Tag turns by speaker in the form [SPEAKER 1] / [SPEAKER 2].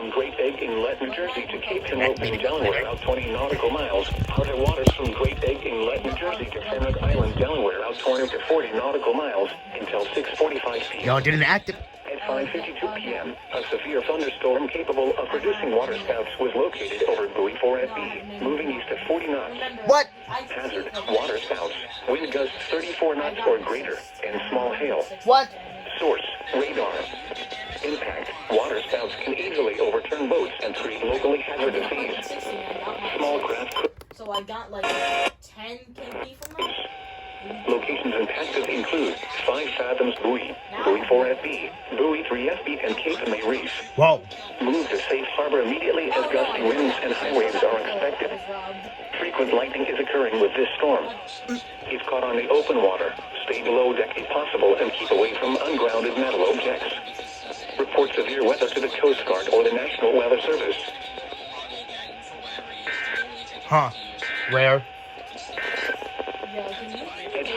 [SPEAKER 1] from Great Egg Inlet, New Jersey to Cape Henlopen, Delaware, out 20 nautical miles. Outer waters from Great Egg Inlet, New Jersey to Fairmont Island, Delaware, out 20 to 40 nautical miles until 6:45 p.m.
[SPEAKER 2] Y'all didn't active.
[SPEAKER 1] At 5:52 p.m., a severe thunderstorm capable of producing waterspouts was located over buoy 4 at B, moving east at 40 knots.
[SPEAKER 2] What?
[SPEAKER 1] Hazard, waterspouts, wind gusts 34 knots or greater, and small hail.
[SPEAKER 2] What?
[SPEAKER 1] Source, radar. Impact, waterspouts can easily overturn boats and create locally hazardous seas. Small craft could...
[SPEAKER 3] So I got like 10 KP from that?
[SPEAKER 1] Locations impacted include 5 Fathoms Buoy, Buoy 4 at B, Buoy 3 FB, and Cape May Reef.
[SPEAKER 2] Whoa.
[SPEAKER 1] Move to safe harbor immediately as gusty winds and high waves are expected. Frequent lightning is occurring with this storm. If caught on the open water, stay below deck if possible and keep away from ungrounded metal objects. Report severe weather to the Coast Guard or the National Weather Service.
[SPEAKER 2] Huh. Where?
[SPEAKER 1] At 5